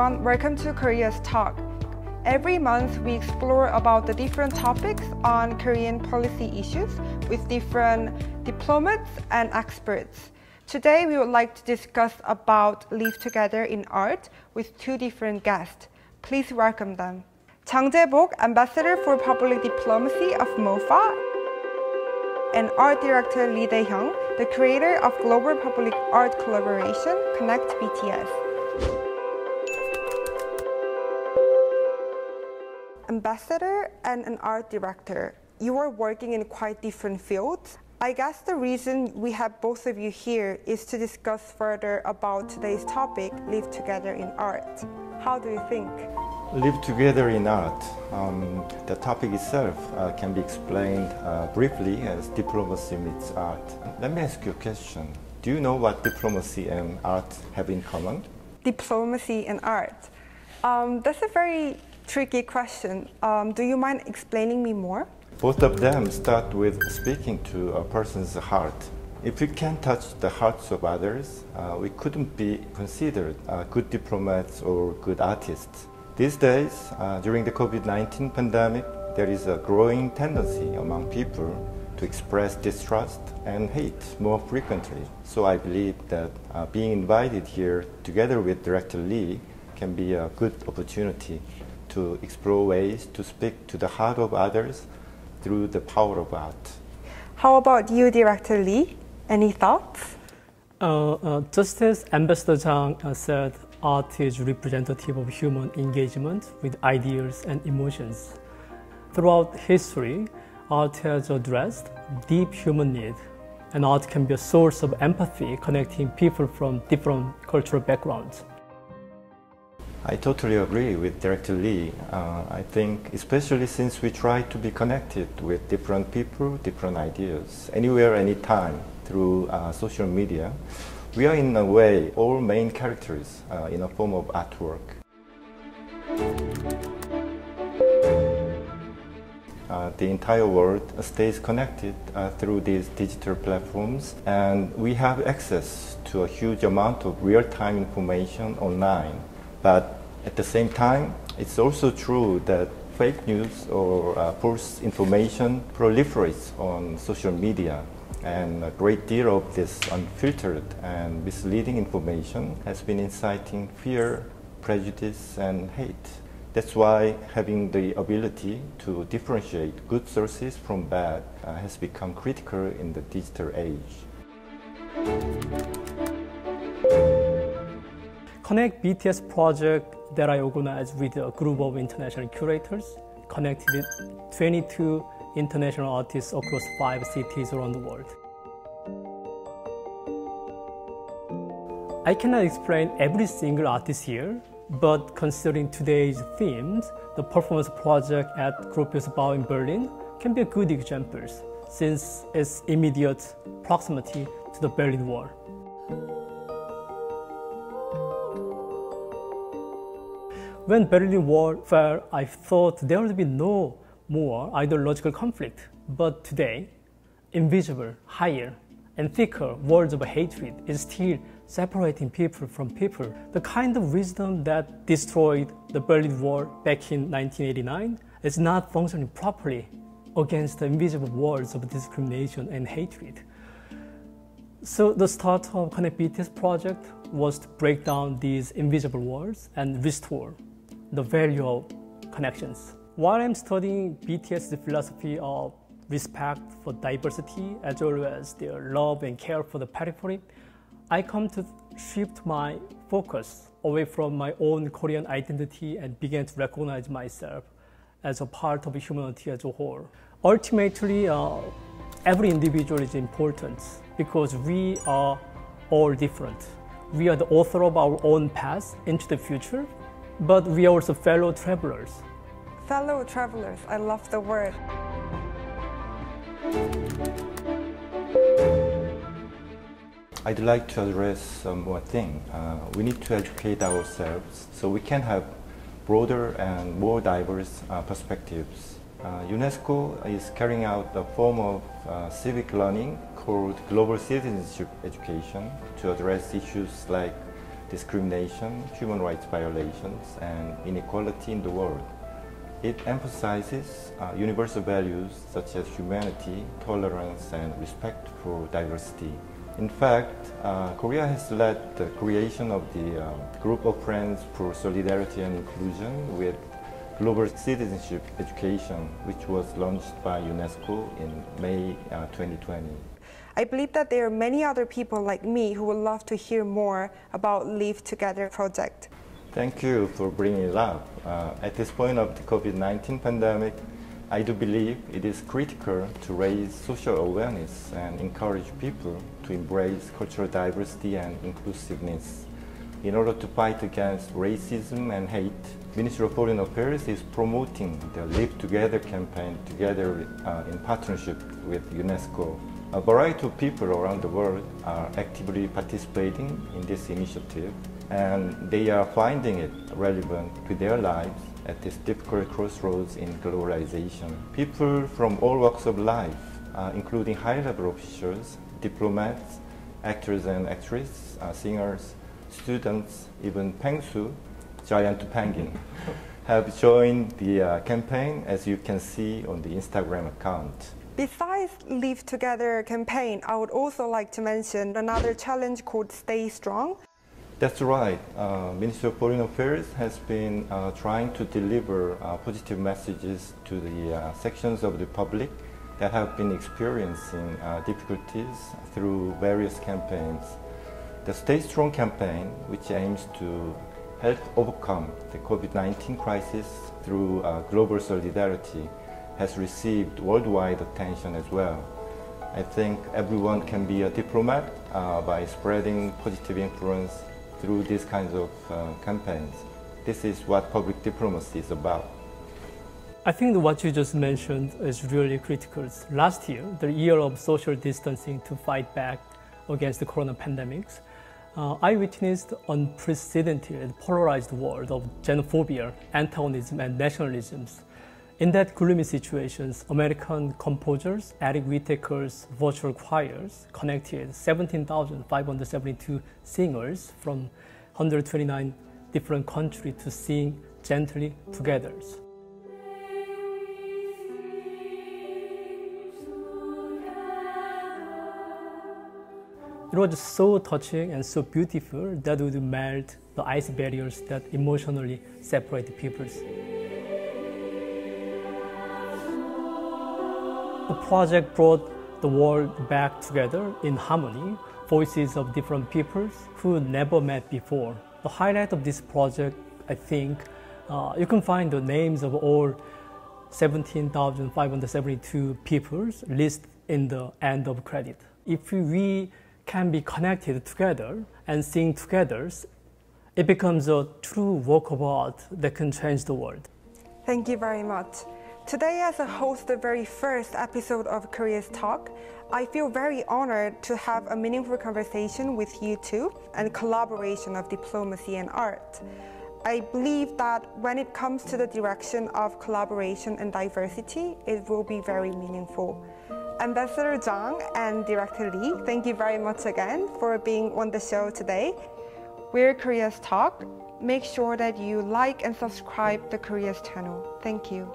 everyone, welcome to Korea's Talk. Every month we explore about the different topics on Korean policy issues with different diplomats and experts. Today we would like to discuss about Live Together in Art with two different guests. Please welcome them. 장재복, Ambassador for Public Diplomacy of MOFA, and Art Director Lee Dae-hyung, the creator of Global Public Art Collaboration Connect BTS. Ambassador and an art director, you are working in quite different fields. I guess the reason we have both of you here is to discuss further about today's topic, Live Together in Art. How do you think? Live Together in Art. The topic itself can be explained briefly as diplomacy meets art. Let me ask you a question. Do you know what diplomacy and art have in common? Diplomacy and art. That's a very tricky question. Do you mind explaining me more? Both of them start with speaking to a person's heart. If we can't touch the hearts of others, we couldn't be considered good diplomats or good artists. These days, during the COVID-19 pandemic, there is a growing tendency among people to express distrust and hate more frequently. So I believe that being invited here together with Director Lee can be a good opportunity to explore ways to speak to the heart of others through the power of art. How about you, Director Lee? Any thoughts? Just as Ambassador Jang said, art is representative of human engagement with ideas and emotions. Throughout history, art has addressed deep human need, and art can be a source of empathy connecting people from different cultural backgrounds. I totally agree with Director Lee. I think especially since we try to be connected with different people, different ideas, anywhere, anytime through social media, we are in a way all main characters in a form of artwork. The entire world stays connected through these digital platforms, and we have access to a huge amount of real-time information online. But at the same time, it's also true that fake news or false information proliferates on social media. And a great deal of this unfiltered and misleading information has been inciting fear, prejudice, and hate. That's why having the ability to differentiate good sources from bad has become critical in the digital age. Connect BTS project that I organized with a group of international curators connected 22 international artists across 5 cities around the world. I cannot explain every single artist here, but considering today's themes, the performance project at VIETSUB in Berlin can be a good example since its immediate proximity to the Berlin Wall. When Berlin Wall fell, I thought there would be no more ideological conflict. But today, invisible, higher, and thicker walls of hatred is still separating people from people. The kind of wisdom that destroyed the Berlin Wall back in 1989 is not functioning properly against the invisible walls of discrimination and hatred. So the start of Connect BTS project was to break down these invisible walls and restore the value of connections. While I'm studying BTS's philosophy of respect for diversity as well as their love and care for the periphery, I come to shift my focus away from my own Korean identity and began to recognize myself as a part of humanity as a whole. Ultimately, every individual is important because we are all different. We are the author of our own path into the future, but we are also fellow travelers. Fellow travelers, I love the word. I'd like to address one more thing. We need to educate ourselves so we can have broader and more diverse perspectives. UNESCO is carrying out a form of civic learning called Global Citizenship Education to address issues like discrimination, human rights violations, and inequality in the world. It emphasizes universal values such as humanity, tolerance, and respect for diversity. In fact, Korea has led the creation of the Group of Friends for Solidarity and Inclusion with Global Citizenship Education, which was launched by UNESCO in May 2020. I believe that there are many other people like me who would love to hear more about Live Together project. Thank you for bringing it up. At this point of the COVID-19 pandemic, I do believe it is critical to raise social awareness and encourage people to embrace cultural diversity and inclusiveness. In order to fight against racism and hate, Ministry of Foreign Affairs is promoting the Live Together campaign together in partnership with UNESCO. A variety of people around the world are actively participating in this initiative, and they are finding it relevant to their lives at this difficult crossroads in globalization. People from all walks of life, including high-level officials, diplomats, actors and actresses, singers, students, even Pengsu, giant penguin, have joined the campaign, as you can see on the Instagram account. Besides Live Together campaign, I would also like to mention another challenge called Stay Strong. That's right. Ministry of Foreign Affairs has been trying to deliver positive messages to the sections of the public that have been experiencing difficulties through various campaigns. The Stay Strong campaign, which aims to help overcome the COVID-19 crisis through global solidarity, has received worldwide attention as well. I think everyone can be a diplomat by spreading positive influence through these kinds of campaigns. This is what public diplomacy is about. I think what you just mentioned is really critical. Last year, the year of social distancing to fight back against the corona pandemics, I witnessed unprecedented polarized world of xenophobia, antagonism, and nationalisms. In that gloomy situations, American composers, Eric Whitacre's virtual choirs connected 17,572 singers from 129 different countries to sing gently together. It was so touching and so beautiful that it would melt the ice barriers that emotionally separate peoples. The project brought the world back together in harmony, voices of different peoples who never met before. The highlight of this project, I think, you can find the names of all 17,572 peoples listed in the end of credit. If we can be connected together and sing together, it becomes a true work of art that can change the world. Thank you very much. Today, as a host of the very first episode of KOREAZ Talk, I feel very honored to have a meaningful conversation with you two and collaboration of diplomacy and art. I believe that when it comes to the direction of collaboration and diversity, it will be very meaningful. Ambassador Zhang and Director Lee, thank you very much again for being on the show today. We're KOREAZ Talk. Make sure that you like and subscribe the KOREAZ channel. Thank you.